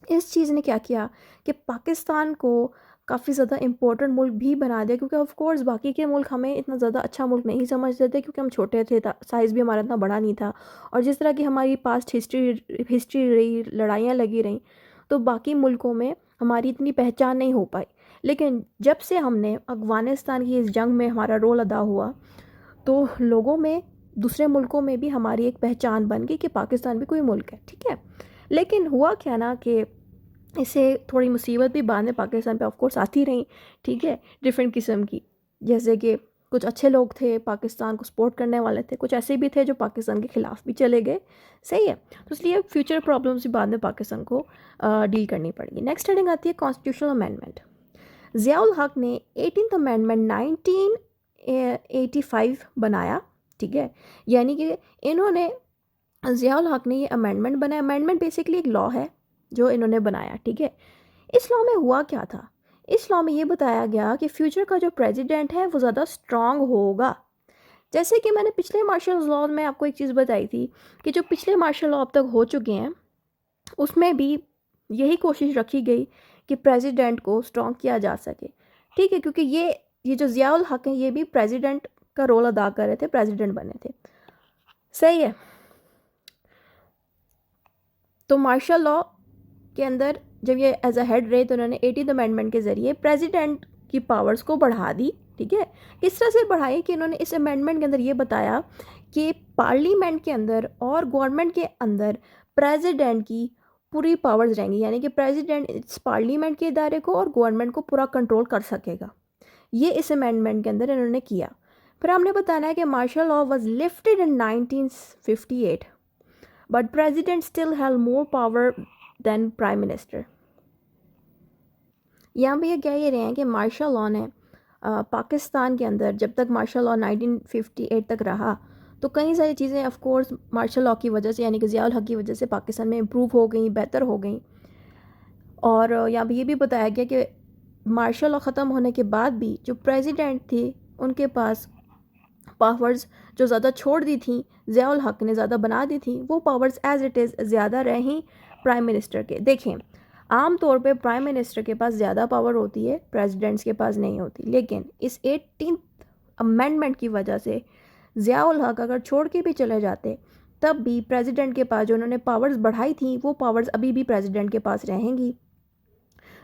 اس چیز نے کیا کیا کہ پاکستان کو کافی زیادہ امپورٹنٹ ملک بھی بنا دیا، کیونکہ آف کورس باقی کے ملک ہمیں اتنا زیادہ اچھا ملک نہیں سمجھتے تھے، کیونکہ ہم چھوٹے تھے، سائز بھی ہمارا اتنا بڑا نہیں تھا. اور جس طرح کی ہماری پاسٹ ہسٹری رہی، لڑائیاں لگی رہیں، تو باقی ملکوں میں ہماری اتنی پہچان نہیں ہو پائی. لیکن جب سے ہم نے افغانستان کی اس جنگ میں ہمارا رول ادا ہوا، تو لوگوں میں، دوسرے ملکوں میں بھی ہماری ایک پہچان بن گئی کہ پاکستان بھی کوئی ملک ہے. ٹھیک ہے، لیکن ہوا کیا نا کہ اس سے تھوڑی مصیبت بھی بعد میں پاکستان پہ آف کورس آتی رہیں. ٹھیک ہے، ڈفرینٹ قسم کی، جیسے کہ کچھ اچھے لوگ تھے پاکستان کو سپورٹ کرنے والے تھے، کچھ ایسے بھی تھے جو پاکستان کے خلاف بھی چلے گئے. صحیح ہے، تو اس لیے فیوچر پرابلمس بھی بعد میں پاکستان کو ڈیل کرنی پڑے گی. نیکسٹ ہیڈنگ آتی ہے کانسٹیٹیوشنل امینڈمنٹ. ضیاء الحق نے 18th امینڈمنٹ 1985 بنایا. ٹھیک ہے، یعنی کہ انہوں نے، ضیاء الحق نے یہ امینڈمنٹ بنایا. امینڈمنٹ بیسکلی ایک لا ہے جو انہوں نے بنایا. ٹھیک ہے، اس لا میں ہوا کیا تھا؟ اس لا میں یہ بتایا گیا کہ فیوچر کا جو پریزیڈنٹ ہے وہ زیادہ اسٹرانگ ہوگا. جیسے کہ میں نے پچھلے مارشل لا میں آپ کو ایک چیز بتائی تھی کہ جو پچھلے مارشل لا اب تک ہو چکے ہیں، اس میں بھی یہی کوشش رکھی گئی کہ پریزیڈنٹ کو اسٹرانگ کیا جا سکے. ٹھیک ہے، کیونکہ یہ جو ضیاء الحق ہیں، یہ بھی پریزیڈنٹ کا رول ادا کر رہے تھے، پریزیڈنٹ بنے تھے. صحیح ہے، تو مارشل لا کے اندر جب یہ ایز اے ہیڈ رہے تو انہوں نے 18th امینڈمنٹ کے ذریعے پریزیڈنٹ کی پاورز کو بڑھا دی. ٹھیک ہے، کس طرح سے بڑھائی کہ انہوں نے اس امینڈمنٹ کے اندر یہ بتایا کہ پارلیمنٹ کے اندر اور گورنمنٹ کے اندر پریزیڈنٹ کی پوری پاورز رہیں گی، یعنی کہ پریزیڈنٹ اس پارلیمنٹ کے ادارے کو اور گورنمنٹ کو پورا کنٹرول کر سکے گا. یہ اس امینڈمنٹ کے اندر انہوں نے کیا. پھر ہم نے بتانا ہے کہ martial law was lifted in 1958 but president still held more power than prime minister. یہاں پہ یہ کہہ یہ رہے ہیں کہ مارشل لاء نے پاکستان کے اندر جب تک مارشل لاء 1958 تک رہا تو کئی ساری چیزیں آف کورس مارشل لاء کی وجہ سے یعنی کہ ضیاء الحق کی وجہ سے پاکستان میں امپروو ہو گئیں، بہتر ہو گئیں. اور یہاں پہ یہ بھی بتایا گیا کہ مارشل لاء ختم ہونے کے بعد بھی جو پریزیڈنٹ تھے ان کے پاس پاورز جو زیادہ چھوڑ دی تھیں، ضیاء الحق نے زیادہ بنا دی تھیں، وہ پاورز ایز اٹ از زیادہ رہیں پرائم منسٹر کے. دیکھیں عام طور پہ پرائم منسٹر کے پاس زیادہ پاور ہوتی ہے، پریزیڈنٹس کے پاس نہیں ہوتی، لیکن اس 18th امینڈمنٹ کی وجہ سے ضیاء الحق اگر چھوڑ کے بھی چلے جاتے تب بھی پریزیڈنٹ کے پاس جو انہوں نے پاورز بڑھائی تھیں وہ پاورز ابھی بھی پریزیڈنٹ کے پاس رہیں گی،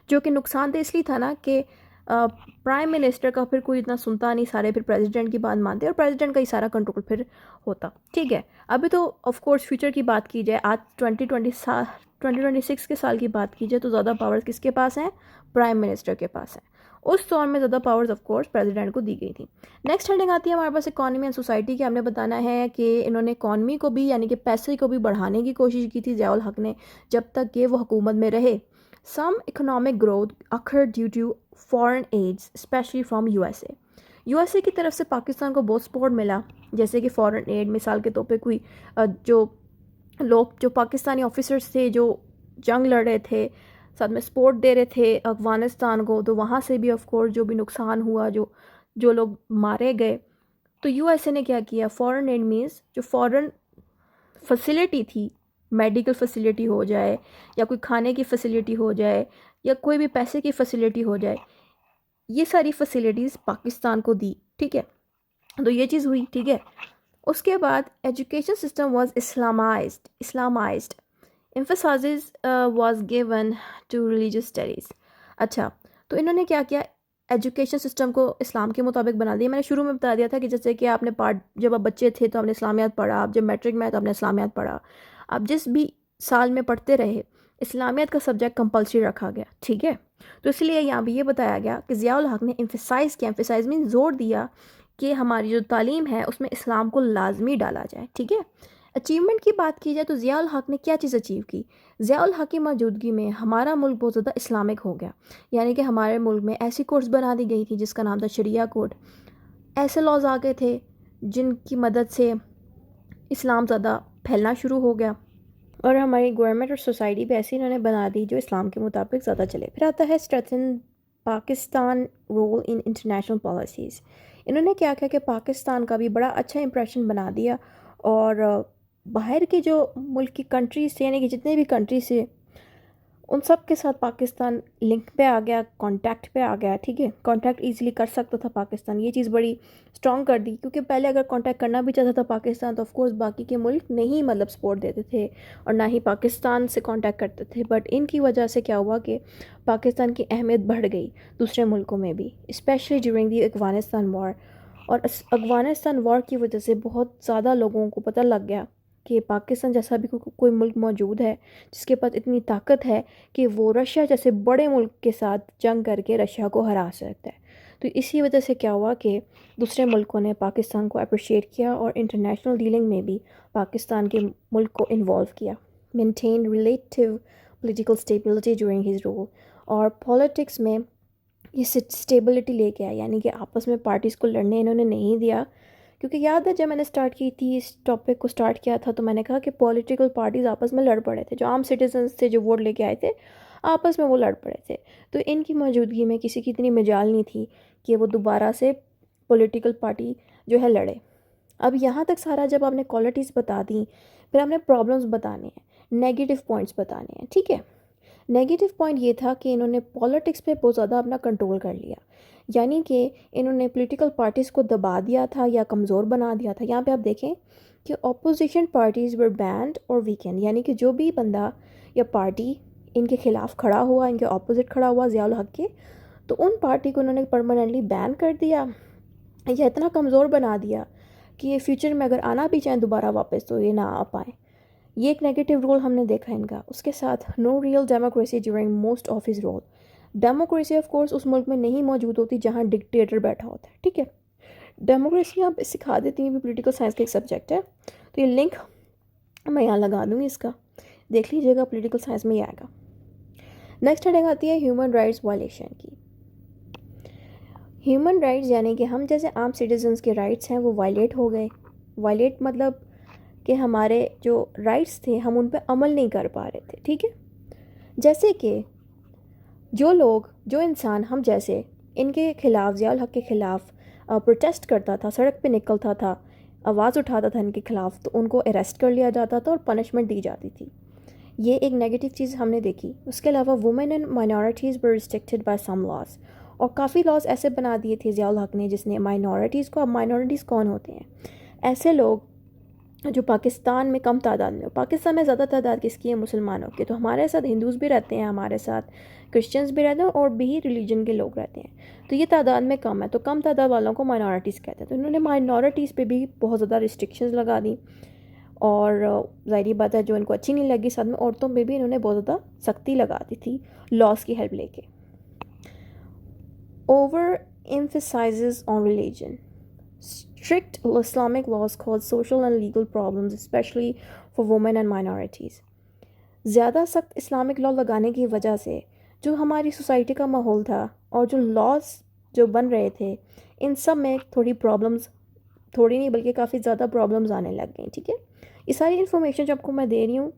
جو کہ نقصان دہ اس لیے تھا نا کہ پرائم منسٹر کا پھر کوئی اتنا سنتا نہیں، سارے پھر پریزیڈنٹ کی بات مانتے اور پریزیڈنٹ کا ہی سارا کنٹرول پھر ہوتا. ٹھیک ہے، ابھی تو آف کورس فیوچر کی بات کی جائے، آج 2026 کے سال کی بات کی جائے تو زیادہ پاورز کس کے پاس ہیں؟ پرائم منسٹر کے پاس ہیں. اس دور میں زیادہ پاورز آف کورس پریزیڈنٹ کو دی گئی تھی. نیکسٹ ہیڈنگ آتی ہے ہمارے پاس اکانومی اینڈ سوسائٹی کی. ہم نے بتانا ہے کہ انہوں نے اکانومی کو بھی یعنی کہ پیسے کو بھی بڑھانے کی کوشش کی تھی ضیاء الحق نے جب تک کہ وہ حکومت میں رہے. Some economic growth occurred due to foreign aids, especially from USA. USA کی طرف سے پاکستان کو بہت سپورٹ ملا، جیسے کہ فورن ایڈ، مثال کے طور پہ کوئی جو لوگ جو پاکستانی آفیسرز تھے جو جنگ لڑ رہے تھے ساتھ میں سپورٹ دے رہے تھے افغانستان کو، تو وہاں سے بھی آف کورس جو بھی نقصان ہوا، جو لوگ مارے گئے، تو یو ایس اے نے کیا کیا؟ فورن ایڈ مینس جو فورن فیسلٹی تھی، میڈیکل فیسلٹی ہو جائے یا کوئی کھانے کی فیسلٹی ہو جائے یا کوئی بھی پیسے کی فیسلٹی ہو جائے، یہ ساری فیسلٹیز پاکستان کو دی. ٹھیک ہے، تو یہ چیز ہوئی. ٹھیک ہے، اس کے بعد education system was Islamised emphasizes was given to religious studies. اچھا، تو انہوں نے کیا کیا؟ ایجوکیشن سسٹم کو اسلام کے مطابق بنا دیا. میں نے شروع میں بتا دیا تھا کہ جیسے کہ آپ نے جب آپ بچے تھے تو آپ نے اسلامیات پڑھا، آپ جب میٹرک میں تو آپ نے اسلامیات پڑھا، آپ جس بھی سال میں پڑھتے رہے اسلامیات کا سبجیکٹ کمپلسری رکھا گیا. ٹھیک ہے، تو اس لیے یہاں بھی یہ بتایا گیا کہ ضیاء الحق نے ایمفیسائز میں زور دیا کہ ہماری جو تعلیم ہے اس میں اسلام کو لازمی ڈالا جائے. ٹھیک ہے، اچیومنٹ کی بات کی جائے تو ضیاء الحق نے کیا چیز اچیو کی؟ ضیاء الحق کی موجودگی میں ہمارا ملک بہت زیادہ اسلامک ہو گیا، یعنی کہ ہمارے ملک میں ایسی کورس بنا دی گئی تھی جس کا نام تھا شریعہ کوڈ. ایسے لاز آ گئے تھے جن کی مدد سے اسلام زیادہ پھیلنا شروع ہو گیا، اور ہماری گورنمنٹ اور سوسائٹی بھی ایسی انہوں نے بنا دی جو اسلام کے مطابق زیادہ چلے. پھر آتا ہے strengthen Pakistan role in international policies. انہوں نے کیا کیا کہ پاکستان کا بھی بڑا اچھا امپریشن بنا دیا، اور باہر کے جو ملک کی کنٹریز سے یعنی کہ جتنے بھی کنٹریز سے ان سب کے ساتھ پاکستان لنک پہ آ گیا، کانٹیکٹ پہ آ گیا. ٹھیک ہے، کانٹیکٹ ایزیلی کر سکتا تھا پاکستان. یہ چیز بڑی اسٹرانگ کر دی، کیونکہ پہلے اگر کانٹیکٹ کرنا بھی چاہتا تھا پاکستان تو آف کورس باقی کے ملک نہیں مطلب سپورٹ دیتے تھے اور نہ ہی پاکستان سے کانٹیکٹ کرتے تھے. بٹ ان کی وجہ سے کیا ہوا کہ پاکستان کی اہمیت بڑھ گئی دوسرے ملکوں میں بھی، اسپیشلی ڈیورنگ دی افغانستان وار. اور افغانستان وار کی وجہ سے بہت زیادہ لوگوں کو پتہ لگ گیا کہ پاکستان جیسا بھی کوئی ملک موجود ہے جس کے پاس اتنی طاقت ہے کہ وہ رشیا جیسے بڑے ملک کے ساتھ جنگ کر کے رشیا کو ہرا سکتا ہے. تو اسی وجہ سے کیا ہوا کہ دوسرے ملکوں نے پاکستان کو اپریشیٹ کیا اور انٹرنیشنل ڈیلنگ میں بھی پاکستان کے ملک کو انوالو کیا. Maintain relative political stability during his rule. اور پالیٹکس میں یہ اسٹیبلٹی لے کے آیا، یعنی کہ آپس میں پارٹیز کو لڑنے انہوں نے نہیں دیا. کیونکہ یاد ہے جب میں نے سٹارٹ کی تھی اس ٹاپک کو سٹارٹ کیا تھا تو میں نے کہا کہ پولیٹیکل پارٹیز آپس میں لڑ پڑے تھے، جو عام سٹیزنز تھے جو ووٹ لے کے آئے تھے آپس میں وہ لڑ پڑے تھے. تو ان کی موجودگی میں کسی کی اتنی مجال نہیں تھی کہ وہ دوبارہ سے پولیٹیکل پارٹی جو ہے لڑے. اب یہاں تک سارا جب آپ نے کوالٹیز بتا دیں، پھر آپ نے پرابلمس بتانے ہیں، نیگیٹو پوائنٹس بتانے ہیں. ٹھیک ہے، نیگیٹو پوائنٹ یہ تھا کہ انہوں نے پالیٹکس پہ بہت زیادہ اپنا کنٹرول کر لیا، یعنی کہ انہوں نے پولیٹیکل پارٹیز کو دبا دیا تھا یا کمزور بنا دیا تھا. یہاں پہ آپ دیکھیں کہ اپوزیشن پارٹیز ور بینڈ اور ویکینڈ، یعنی کہ جو بھی بندہ یا پارٹی ان کے خلاف کھڑا ہوا، ان کے اپوزٹ کھڑا ہوا ضیاء الحق کے، تو ان پارٹی کو انہوں نے پرماننٹلی بین کر دیا یا اتنا کمزور بنا دیا کہ یہ فیوچر میں اگر آنا بھی چاہیں دوبارہ واپس تو یہ نہ آ پائیں. یہ ایک نیگیٹو رول ہم نے دیکھا ان کا. اس کے ساتھ no real democracy during most of his rule. Democracy of course اس ملک میں نہیں موجود ہوتی جہاں ڈکٹیٹر بیٹھا ہوتا ہے. ٹھیک ہے، ڈیموکریسی آپ سکھا دیتی ہیں، بھی پولیٹیکل سائنس کا ایک سبجیکٹ ہے، تو یہ لنک میں یہاں لگا دوں گی، اس کا دیکھ لیجیے گا، پولیٹیکل سائنس میں ہی آئے گا. نیکسٹ ہیڈنگ آتی ہے ہیومن رائٹس وائلیشن کی. ہیومن رائٹس یعنی کہ ہم جیسے عام سٹیزنس کے رائٹس ہیں وہ وائلیٹ ہو گئے. وائلیٹ مطلب کہ ہمارے جو رائٹس تھے ہم ان پہ عمل نہیں کر پا رہے تھے. ٹھیک ہے, جیسے کہ جو لوگ جو انسان ہم جیسے ان کے خلاف ضیاء الحق کے خلاف پروٹیسٹ کرتا تھا, سڑک پہ نکلتا تھا, آواز اٹھاتا تھا ان کے خلاف, تو ان کو اریسٹ کر لیا جاتا تھا اور پنشمنٹ دی جاتی تھی. یہ ایک نیگیٹو چیز ہم نے دیکھی. اس کے علاوہ women and minorities were restricted by some laws, اور کافی لاز ایسے بنا دیے تھے ضیاء الحق نے جس نے مائنورٹیز کو, اب مائنورٹیز کون ہوتے ہیں؟ ایسے لوگ جو پاکستان میں کم تعداد میں, پاکستان میں زیادہ تعداد کس کی ہے؟ مسلمانوں کی. تو ہمارے ساتھ ہندوز بھی رہتے ہیں, ہمارے ساتھ کرسچنز بھی رہتے ہیں, اور بھی ریلیجن کے لوگ رہتے ہیں. تو یہ تعداد میں کم ہے, تو کم تعداد والوں کو مائنورٹیز کہتے ہیں. تو انہوں نے مائنورٹیز پہ بھی بہت زیادہ ریسٹرکشنز لگا دی, اور ظاہری بات ہے جو ان کو اچھی نہیں لگی. ساتھ میں عورتوں پہ بھی انہوں نے بہت زیادہ سختی لگا دی تھی لاس کی ہیلپ لے کے. Over emphasizes on religion. Strict Islamic laws cause social and legal problems, especially for women and minorities. زیادہ سخت اسلامک لا لگانے کی وجہ سے جو ہماری سوسائٹی کا ماحول تھا اور جو لاس جو بن رہے تھے ان سب میں تھوڑی پرابلمز, تھوڑی نہیں بلکہ کافی زیادہ پرابلمز آنے لگ گئیں. ٹھیک ہے, یہ ساری انفارمیشن جو آپ کو میں دے رہی ہوں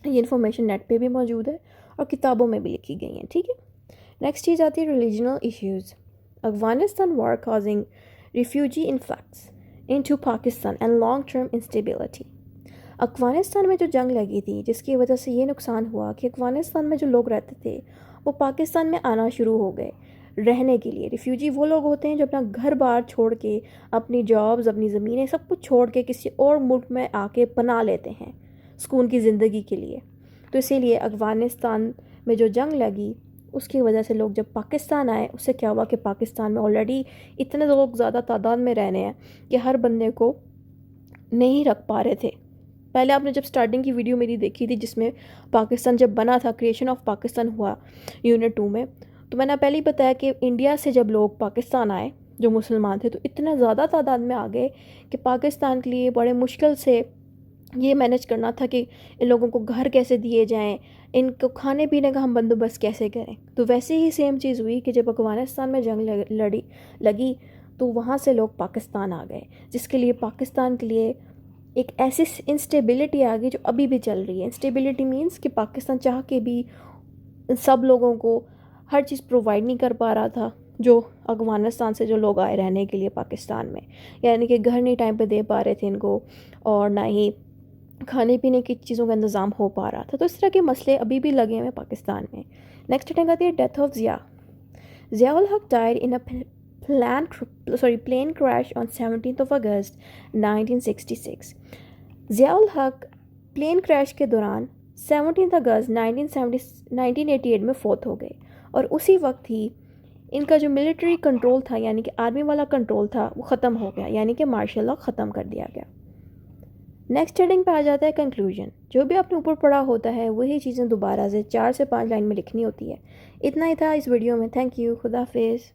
یہ انفارمیشن نیٹ پہ بھی موجود ہے اور کتابوں میں بھی لکھی گئی ہیں. ٹھیک ہے, نیکسٹ چیز آتی ہے regional issues. Afghanistan war causing refugee influx into Pakistan and long term instability. Afghanistan میں جو جنگ لگی تھی جس کی وجہ سے یہ نقصان ہوا کہ افغانستان میں جو لوگ رہتے تھے وہ پاکستان میں آنا شروع ہو گئے رہنے کے لیے. ریفیوجی وہ لوگ ہوتے ہیں جو اپنا گھر بار چھوڑ کے, اپنی جابز, اپنی زمینیں, سب کچھ چھوڑ کے کسی اور ملک میں آ کے پناہ لیتے ہیں سکون کی زندگی کے لیے. تو اسی لیے افغانستان میں جو جنگ لگی اس کی وجہ سے لوگ جب پاکستان آئے, اس سے کیا ہوا کہ پاکستان میں آلریڈی اتنے لوگ زیادہ تعداد میں رہنے ہیں کہ ہر بندے کو نہیں رکھ پا رہے تھے. پہلے آپ نے جب سٹارٹنگ کی ویڈیو میری دیکھی تھی جس میں پاکستان جب بنا تھا, کریشن آف پاکستان ہوا یونٹ 2 میں, تو میں نے پہلے ہی بتایا کہ انڈیا سے جب لوگ پاکستان آئے جو مسلمان تھے تو اتنے زیادہ تعداد میں آ گئے کہ پاکستان کے لیے بڑے مشکل سے یہ مینیج کرنا تھا کہ ان لوگوں کو گھر کیسے دیے جائیں, ان کو کھانے پینے کا ہم بندوبست کیسے کریں. تو ویسے ہی سیم چیز ہوئی کہ جب افغانستان میں جنگ لگی تو وہاں سے لوگ پاکستان آ گئے, جس کے لیے پاکستان کے لیے ایک ایسی انسٹیبلٹی آ گئی جو ابھی بھی چل رہی ہے. انسٹیبلٹی مینس کہ پاکستان چاہ کے بھی سب لوگوں کو ہر چیز پرووائڈ نہیں کر پا رہا تھا جو افغانستان سے جو لوگ آئے رہنے کے لیے پاکستان میں, یعنی کہ گھر نہیں ٹائم پہ دے پا رہے تھے ان کو, اور نہ ہی کھانے پینے کی چیزوں کا انتظام ہو پا رہا تھا. تو اس طرح کے مسئلے ابھی بھی لگے ہوئے پاکستان میں. نیکسٹ ہیڈنگ آتی ہے death of Zia ul Haq died in plane crash on 17th of August 1966. Zia ul Haq plane crash کے دوران 17 اگست 1988 میں فوت ہو گئے, اور اسی وقت ہی ان کا جو ملٹری کنٹرول تھا یعنی کہ آرمی والا کنٹرول تھا وہ ختم ہو گیا, یعنی کہ مارشل لا ختم کر دیا گیا. نیکسٹ ہیڈنگ پہ آ جاتا ہے کنکلوژن. جو بھی آپ نے اوپر پڑھا ہوتا ہے وہی چیزیں دوبارہ سے 4 سے 5 لائن میں لکھنی ہوتی ہے. اتنا ہی تھا اس ویڈیو میں. تھینک یو, خدا حافظ.